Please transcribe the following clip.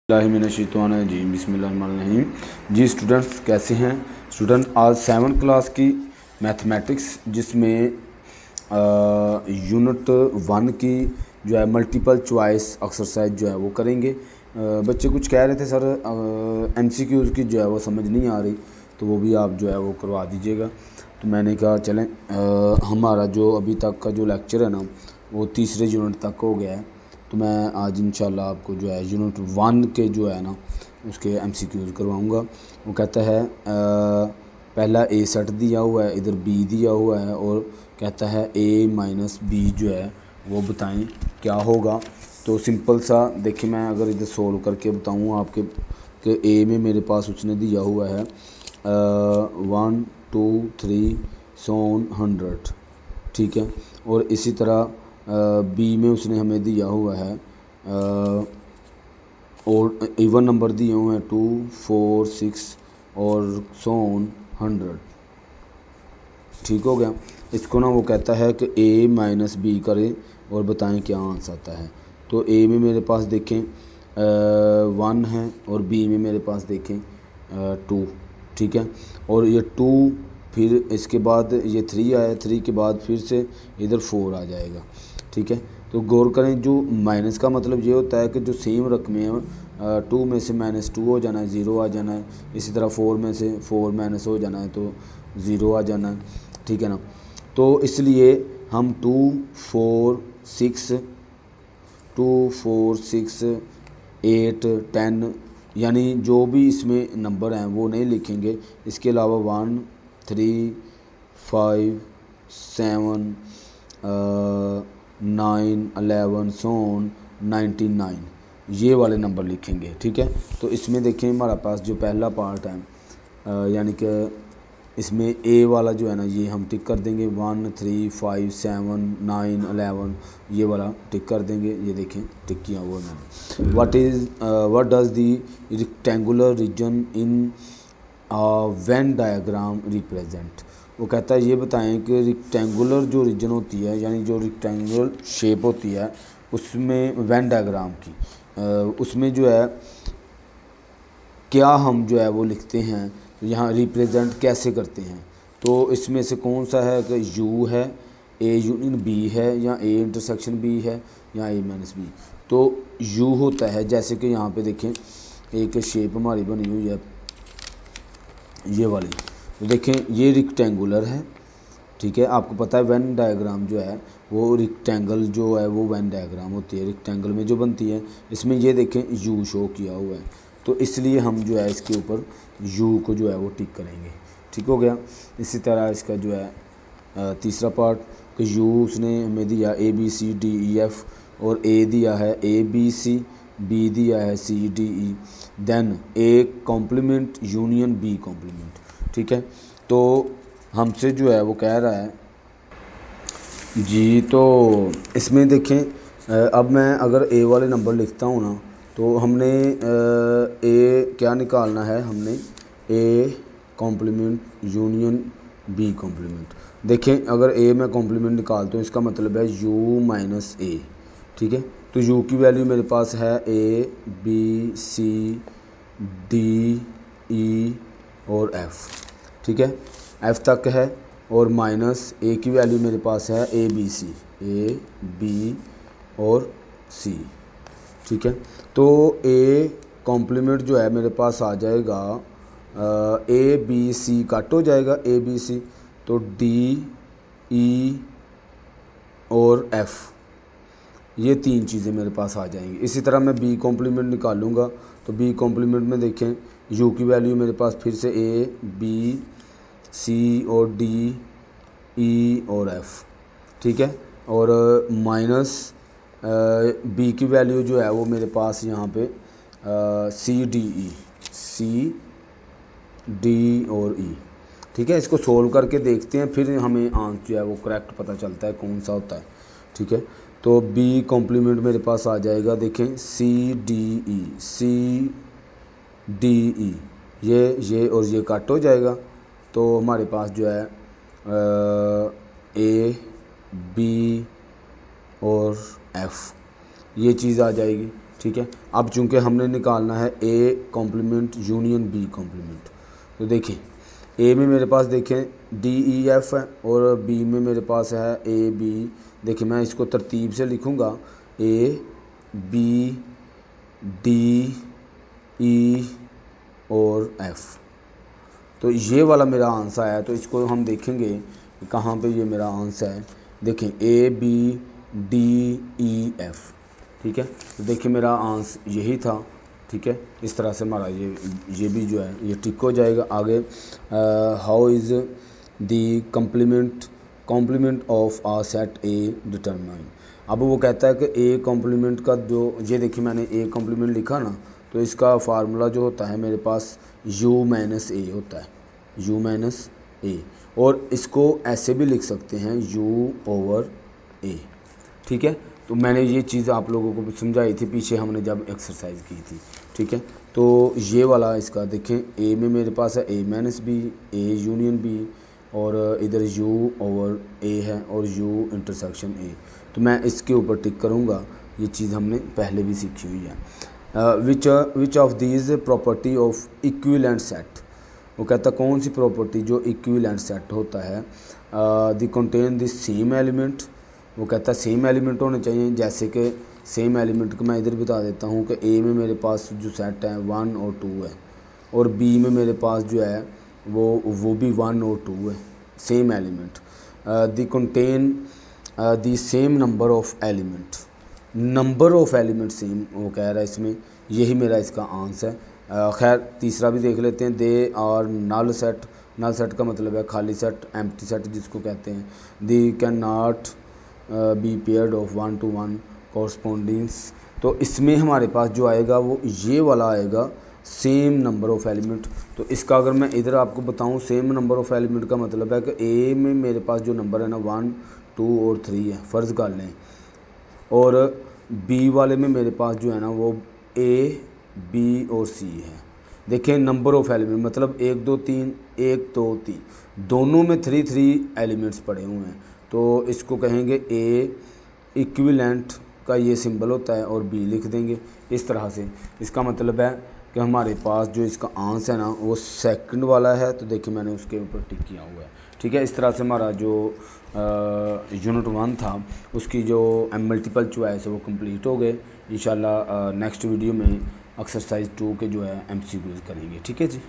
बिस्मिल्लाहिर्रहमानिर्रहीम बिस्मिल्लाहिर्रहमानिर्रहीम। जी स्टूडेंट्स कैसे हैं स्टूडेंट। आज 7th क्लास की मैथमेटिक्स जिसमें यूनिट 1 की जो है मल्टीपल चॉइस एक्सरसाइज जो है वो करेंगे। बच्चे कुछ कह रहे थे सर MCQs की जो है वो समझ नहीं आ रही, तो वो भी आप जो है वो करवा दीजिएगा। तो मैंने कहा चलें हमारा जो अभी तक का जो लेक्चर है ना वो तीसरे यूनिट तक हो गया है, तो मैं आज इंशाल्लाह आपको जो है यूनिट 1 के जो है ना उसके MCQs करवाऊँगा। वो कहता है पहला A सेट दिया हुआ है, इधर B दिया हुआ है और कहता है A - B जो है वो बताएं क्या होगा। तो सिंपल सा देखिए, मैं अगर इधर सोल्व करके बताऊँ आपके कि A में मेरे पास उसने दिया हुआ है 1 2 3 100, ठीक है। और इसी तरह बी में उसने हमें दिया हुआ है और इवन नंबर दिए हुए हैं 2 4 6 और 100, ठीक हो गया। इसको ना वो कहता है कि A - B करें और बताएं क्या आंसर आता है। तो A में मेरे पास देखें 1 है और B में मेरे पास देखें 2, ठीक है। और ये 2 फिर इसके बाद ये 3 आया, 3 के बाद फिर से इधर 4 आ जाएगा, ठीक है। तो गौर करें, जो माइनस का मतलब ये होता है कि जो सेम रकमें हैं 2 में से -2 हो जाना है, 0 आ जाना है। इसी तरह 4 में से 4 माइनस हो जाना है तो 0 आ जाना है, ठीक है ना। तो इसलिए हम 2 4 6 8 10 यानी जो भी इसमें नंबर हैं वो नहीं लिखेंगे। इसके अलावा 1 3 5 7 9 11 99 ये वाले नंबर लिखेंगे, ठीक है। तो इसमें देखें हमारे पास जो पहला पार्ट है यानी कि इसमें A वाला जो है ना ये हम टिक कर देंगे, 1 3 5 7 9 11 ये वाला टिक कर देंगे। ये देखें टिक किया हुआ मैंने। What does the rectangular reason in Venn diagram represent. वो कहता है ये बताएं कि रेक्टेंगुलर जो रीजन होती है यानी जो रेक्टेंगुलर शेप होती है उसमें वेन डायग्राम की उसमें जो है क्या हम जो है वो लिखते हैं, तो यहाँ रिप्रेजेंट कैसे करते हैं। तो इसमें से कौन सा है कि U है, A यूनियन B है या A इंटरसेक्शन B है या A - B। तो U होता है, जैसे कि यहाँ पे देखें एक शेप हमारी बनी हुई है ये वाली, तो देखें ये रेक्टेंगुलर है, ठीक है। आपको पता है वेन डायग्राम जो है वो रेक्टेंगल जो है वो वेन डायग्राम होती है, रेक्टेंगल में जो बनती है। इसमें ये देखें U शो किया हुआ है, तो इसलिए हम जो है इसके ऊपर U को जो है वो टिक करेंगे, ठीक हो गया। इसी तरह इसका जो है तीसरा पार्ट कि U उसने हमें दिया ABCDEF और A दिया है ABC, B दिया है CDE, then A complement union B complement, ठीक है। तो हमसे जो है वो कह रहा है जी, तो इसमें देखें अब मैं अगर A वाले नंबर लिखता हूँ ना तो हमने A क्या निकालना है, हमने A complement union B complement. देखें अगर A में कॉम्प्लीमेंट निकालता हूँ इसका मतलब है U - A, ठीक है। तो U की वैल्यू मेरे पास है A B C D E और F, ठीक है, F तक है। और माइनस A की वैल्यू मेरे पास है A B और C, ठीक है। तो A कॉम्प्लीमेंट जो है मेरे पास आ जाएगा A B C कट हो जाएगा A B C, तो D E और F ये 3 चीज़ें मेरे पास आ जाएंगी। इसी तरह मैं B कॉम्प्लीमेंट निकालूंगा, तो B कॉम्प्लीमेंट में देखें U की वैल्यू मेरे पास फिर से A B C और D E और F, ठीक है। और माइनस B की वैल्यू जो है वो मेरे पास यहाँ पे C D और E, ठीक है। इसको सोल्व करके देखते हैं, फिर हमें आंसर जो है वो करेक्ट पता चलता है कौन सा होता है, ठीक है। तो B कॉम्प्लीमेंट मेरे पास आ जाएगा, देखें C D E ये और ये कट हो जाएगा, तो हमारे पास जो है A B और F ये चीज़ आ जाएगी, ठीक है। अब चूँकि हमने निकालना है A complement union B complement, तो देखिए ए में मेरे पास देखें डी ई एफ है और बी में मेरे पास है ए बी। देखिए मैं इसको तरतीब से लिखूँगा, ए बी डी ई और एफ़। तो ये वाला मेरा आंसर है। तो इसको हम देखेंगे कि कहाँ पे ये मेरा आंसर है। देखें A B D E F, ठीक है। तो देखिए मेरा आंसर यही था, ठीक है। इस तरह से हमारा ये भी जो है ये टिक हो जाएगा। आगे how is the complement of a set A determine. अब वो कहता है कि ए कॉम्प्लीमेंट का जो, ये देखिए मैंने ए कॉम्प्लीमेंट लिखा ना, तो इसका फार्मूला जो होता है मेरे पास u माइनस ए होता है, u माइनस ए। और इसको ऐसे भी लिख सकते हैं u ओवर ए, ठीक है। तो मैंने ये चीज़ आप लोगों को समझाई थी पीछे हमने जब एक्सरसाइज की थी, ठीक है। तो ये वाला इसका देखें, ए में मेरे पास है a minus B, A union B, और इधर u ओवर a है और u इंटरसेक्शन a। तो मैं इसके ऊपर टिक करूँगा, ये चीज़ हमने पहले भी सीखी हुई है। Which of these property of equivalent set. वो कहता है कौन सी प्रॉपर्टी जो इक्विवेलेंट सेट होता है, the contain the same element. वो कहता है सेम एलिमेंट होने चाहिए। जैसे कि सेम एलिमेंट को मैं इधर बता देता हूँ कि ए में मेरे पास जो सेट है 1 और 2 है, और बी में मेरे पास जो है वो भी 1 और 2 है, same element. The contain the same number of element, number of element same वो कह रहा है इसमें, यही मेरा इसका आंसर है। खैर तीसरा भी देख लेते हैं, they are null set. Null set का मतलब है खाली सेट, एम्प्टी सेट जिसको कहते हैं। They can not be paired of 1 to 1 कॉरस्पॉन्डिंग्स। तो इसमें हमारे पास जो आएगा वो ये वाला आएगा, सेम नंबर ऑफ एलिमेंट। तो इसका अगर मैं इधर आपको बताऊं, सेम नंबर ऑफ एलिमेंट का मतलब है कि ए में मेरे पास जो नंबर है ना 1, 2 और 3 है, फ़र्ज़ कर लें, और बी वाले में मेरे पास जो है ना वो ए बी और सी है। देखें नंबर ऑफ़ एलिमेंट मतलब 1 2 3, 1 2 3, दोनों में 3 एलिमेंट्स पड़े हुए हैं। तो इसको कहेंगे ए इक्विवेलेंट का ये सिंबल होता है और बी लिख देंगे इस तरह से। इसका मतलब है कि हमारे पास जो इसका आंसर है ना वो सेकंड वाला है। तो देखिए मैंने उसके ऊपर टिक किया हुआ है, ठीक है। इस तरह से हमारा जो यूनिट 1 था उसकी जो मल्टीपल चॉइस है वो कंप्लीट हो गए। इंशाल्लाह नेक्स्ट वीडियो में एक्सरसाइज 2 के जो है MCQs करेंगे, ठीक है जी।